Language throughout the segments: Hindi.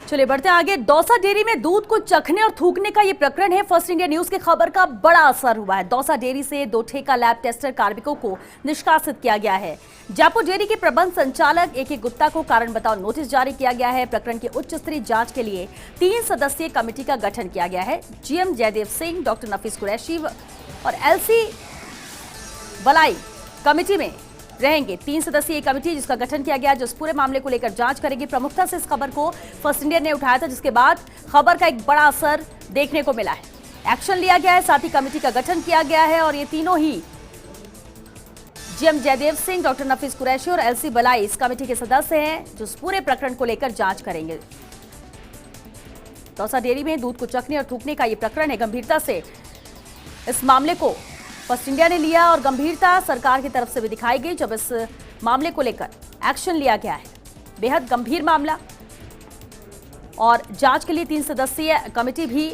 चलिए बढ़ते हैं आगे। दौसा डेयरी में दूध को चखने और थूकने का ये प्रकरण है। फर्स्ट इंडिया न्यूज की खबर का बड़ा असर हुआ है। दौसा डेयरी से 2 ठेका लैब टेस्टर कार्मिकों को निष्कासित किया गया है। जयपुर डेयरी के प्रबंध संचालक AK गुप्ता को कारण बताओ नोटिस जारी किया गया है। प्रकरण की उच्च स्तरीय जांच के लिए 3 सदस्यीय कमेटी का गठन किया गया है। GM जयदेव सिंह, डॉक्टर नफीस कुरैशी और LC बलाई कमेटी में रहेंगे। 3 सदस्यीय कमेटी जिसका गठन किया गया, जो इस पूरे मामले को लेकर जांच करेगी। प्रमुखता से इस खबर को फर्स्ट इंडिया ने उठाया था, जिसके बाद खबर का एक बड़ा असर देखने को मिला है। एक्शन लिया गया है, साथ ही कमेटी का गठन किया गया है और ये तीनों ही GM जयदेव सिंह, डॉक्टर नफीस कुरैशी और LC बलाई इस कमेटी के सदस्य हैं, जो इस पूरे प्रकरण को लेकर जांच करेंगे। दौसा डेयरी में दूध को चखने और थूकने का ये प्रकरण है। गंभीरता से इस मामले को फर्स्ट इंडिया ने लिया और गंभीरता सरकार की तरफ से भी दिखाई गई जब इस मामले को लेकर एक्शन लिया गया है। बेहद गंभीर मामला और जांच के लिए 3 सदस्यीय कमेटी भी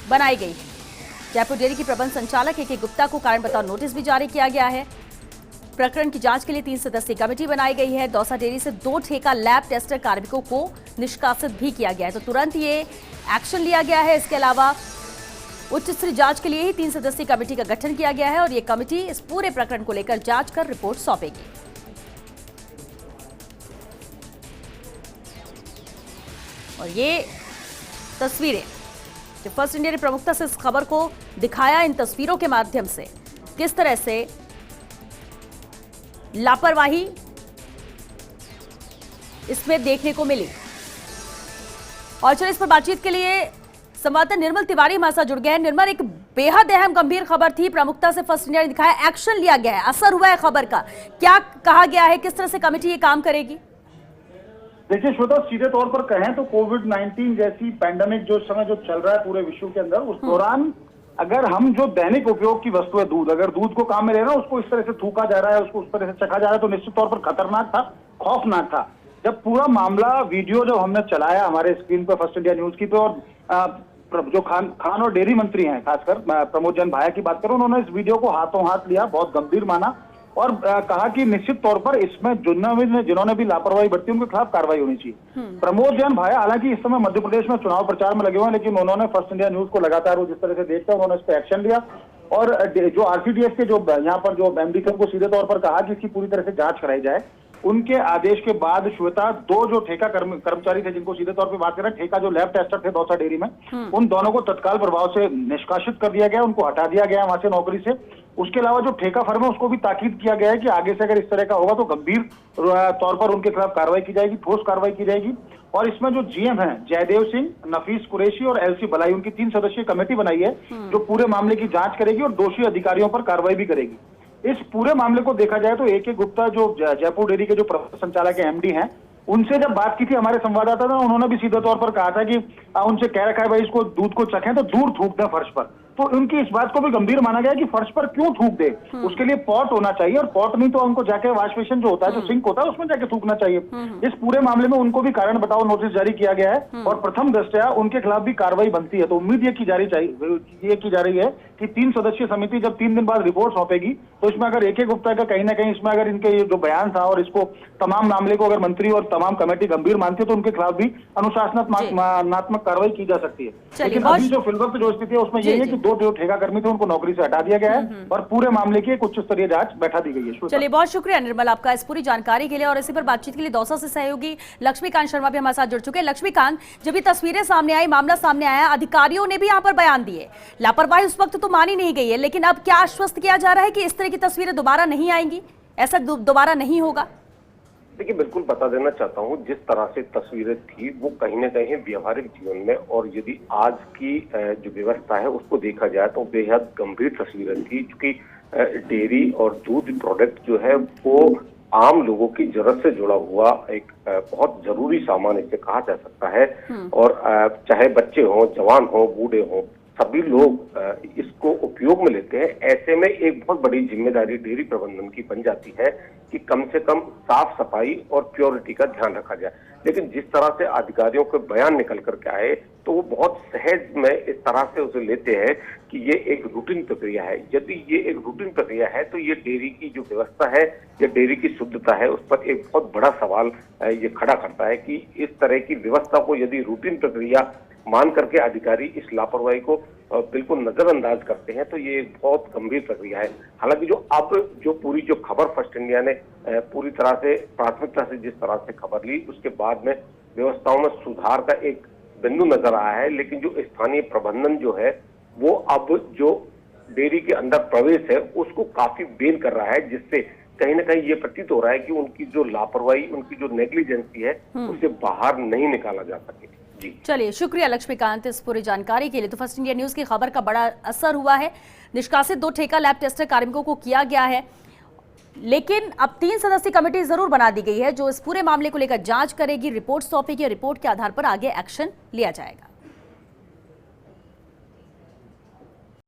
बनाई गई है। जयपुर डेयरी की प्रबंध संचालक AK गुप्ता को कारण बताओ नोटिस भी जारी किया गया है। प्रकरण की जांच के लिए 3 सदस्यीय कमेटी बनाई गई है। दौसा डेयरी से 2 ठेका लैब टेस्टर कार्मिकों को निष्कासित भी किया गया है, तो तुरंत ये एक्शन लिया गया है। इसके अलावा उच्च स्तरीय जांच के लिए ही 3 सदस्यीय कमेटी का गठन किया गया है और ये कमेटी इस पूरे प्रकरण को लेकर जांच कर रिपोर्ट सौंपेगी। और ये तस्वीरें जो फर्स्ट इंडिया ने प्रमुखता से इस खबर को दिखाया, इन तस्वीरों के माध्यम से किस तरह से लापरवाही इसमें देखने को मिली। और चलिए इस पर बातचीत के लिए संवाददाता निर्मल तिवारी हमारे साथ जुड़ गए हैं। निर्मल, एक बेहद अहम गंभीर खबर थी, प्रमुखता से फर्स्ट इंडिया ने दिखाया, एक्शन लिया गया है, असर हुआ है खबर का। क्या कहा गया है, किस तरह से कमेटी ये काम करेगी? देखिए श्वेता, सीधे तौर पर कहें तो कोविड-19 जैसी पैंडेमिक जो समय जो चल रहा है पूरे विश्व के अंदर, उस दौरान अगर हम जो दैनिक उपयोग की वस्तु है दूध, अगर दूध को काम में ले रहा है, उसको इस तरह से थूका जा रहा है, उसको उस तरह से चखा जा रहा है, तो निश्चित तौर पर खतरनाक था, खौफनाक था। जब पूरा मामला वीडियो जब हमने चलाया हमारे स्क्रीन पर फर्स्ट इंडिया न्यूज की पे, और जो खान और डेयरी मंत्री हैं, खासकर प्रमोद जैन भाया की बात करूं, उन्होंने इस वीडियो को हाथों हाथ लिया, बहुत गंभीर माना और कहा कि निश्चित तौर पर इसमें जिन्होंने भी लापरवाही बरती उनके खिलाफ कार्रवाई होनी चाहिए। प्रमोद जैन भाया हालांकि इस समय मध्य प्रदेश में चुनाव प्रचार में लगे हुए हैं, लेकिन उन्होंने फर्स्ट इंडिया न्यूज को लगातार वो जिस तरह से देखते हैं, उन्होंने इस पर एक्शन लिया और जो RCDF के जो यहाँ पर जो MD को सीधे तौर पर कहा कि इसकी पूरी तरह से जांच कराई जाए। उनके आदेश के बाद श्वेता 2 जो ठेका कर्मचारी थे, जिनको सीधे तौर पे बात करें, ठेका जो लैब टेस्टर थे दौसा डेयरी में, उन दोनों को तत्काल प्रभाव से निष्कासित कर दिया गया, उनको हटा दिया गया वहां से नौकरी से। उसके अलावा जो ठेका फर्म है उसको भी ताकीद किया गया है कि आगे से अगर इस तरह का होगा तो गंभीर तौर पर उनके खिलाफ कार्रवाई की जाएगी, ठोस कार्रवाई की जाएगी। और इसमें जो GM है जयदेव सिंह, नफीस कुरैशी और LC बलाई, उनकी 3 सदस्यीय कमेटी बनाई है जो पूरे मामले की जांच करेगी और दोषी अधिकारियों पर कार्रवाई भी करेगी। इस पूरे मामले को देखा जाए तो AK गुप्ता जो जयपुर डेयरी के जो प्रबंध संचालक के MD हैं, उनसे जब बात की थी हमारे संवाददाता ने, उन्होंने भी सीधे तौर पर कहा था कि उनसे कह रखा है भाई इसको दूध को चखें तो दूर थूक दें फर्श पर। तो उनकी इस बात को भी गंभीर माना गया कि फर्श पर क्यों थूक दे, उसके लिए पॉट होना चाहिए और पॉट नहीं तो उनको जाके वॉश बेसिन जो होता है, जो सिंक होता है, उसमें जाके थूकना चाहिए। इस पूरे मामले में उनको भी कारण बताओ नोटिस जारी किया गया है और प्रथम दृष्टया उनके खिलाफ भी कार्रवाई बनती है। तो उम्मीद ये की जा रही है कि 3 सदस्यीय समिति जब 3 दिन बाद रिपोर्ट सौंपेगी तो इसमें अगर AK गुप्ता का कहीं ना कहीं इसमें अगर इनके जो बयान था और इसको तमाम मामले को अगर मंत्री और तमाम कमेटी गंभीर मानती है तो उनके खिलाफ भी अनुशासनात्मक कार्रवाई की जा सकती है। लेकिन अभी जो फिलवक्त जो स्थिति है उसमें यही है कि 2 ठेका कर्मी थे उनको नौकरी से हटा दिया गया है और पूरे मामले की एक उच्च स्तरीय जांच बैठा दी गई है। चलिए, बहुत शुक्रिया निर्मल आपका इस पूरी जानकारी के लिए। और इसी पर बातचीत के लिए दौसा से सहयोगी लक्ष्मीकांत शर्मा भी हमारे साथ जुड़ चुके हैं। लक्ष्मीकांत, जब ये तस्वीरें सामने आई, मामला सामने आया, अधिकारियों ने भी यहाँ पर बयान दिए, लापरवाही उस वक्त तो मानी नहीं गई है, लेकिन अब क्या आश्वस्त किया जा रहा है कि इस तरह की तस्वीरें दोबारा नहीं आएंगी, ऐसा दोबारा नहीं होगा? देखिए, बिल्कुल बता देना चाहता हूँ, जिस तरह से तस्वीरें थी वो कहीं ना कहीं व्यवहारिक जीवन में और यदि आज की जो व्यवस्था है उसको देखा जाए तो बेहद गंभीर तस्वीरें थी, क्योंकि डेयरी और दूध प्रोडक्ट जो है वो आम लोगों की जरूरत से जुड़ा हुआ एक बहुत जरूरी सामान इसे कहा जा सकता है। और चाहे बच्चे हों, जवान हों, बूढ़े हों, सभी लोग इसको उपयोग में लेते हैं। ऐसे में एक बहुत बड़ी जिम्मेदारी डेयरी प्रबंधन की बन जाती है कि कम से कम साफ सफाई और प्योरिटी का ध्यान रखा जाए। लेकिन जिस तरह से अधिकारियों के बयान निकल करके आए तो वो बहुत सहज में इस तरह से उसे लेते हैं कि ये एक रूटीन प्रक्रिया है। यदि ये एक रूटीन प्रक्रिया है तो ये डेयरी की जो व्यवस्था है या डेयरी की शुद्धता है उस पर एक बहुत बड़ा सवाल ये खड़ा करता है कि इस तरह की व्यवस्था को यदि रूटीन प्रक्रिया मान करके अधिकारी इस लापरवाही को बिल्कुल नजरअंदाज करते हैं तो ये एक बहुत गंभीर प्रक्रिया है। हालांकि जो पूरी जो खबर फर्स्ट इंडिया ने पूरी तरह से प्राथमिकता से जिस तरह से खबर ली उसके बाद में व्यवस्थाओं में सुधार का एक बिंदु नजर आया है, लेकिन जो स्थानीय प्रबंधन जो है वो अब जो डेयरी के अंदर प्रवेश है उसको काफी बेन कर रहा है, जिससे कहीं ना कहीं ये प्रतीत हो रहा है कि उनकी जो लापरवाही, उनकी जो नेग्लिजेंसी है उसे बाहर नहीं निकाला जा सके। चलिए, शुक्रिया लक्ष्मीकांत इस पूरी जानकारी के लिए। तो फर्स्ट इंडिया न्यूज की खबर का बड़ा असर हुआ है। निष्कासित 2 ठेका लैब टेस्टर कार्मिकों को किया गया है, लेकिन अब 3 सदस्यीय कमेटी जरूर बना दी गई है जो इस पूरे मामले को लेकर जांच करेगी, रिपोर्ट सौंपेगी और रिपोर्ट के आधार पर आगे एक्शन लिया जाएगा।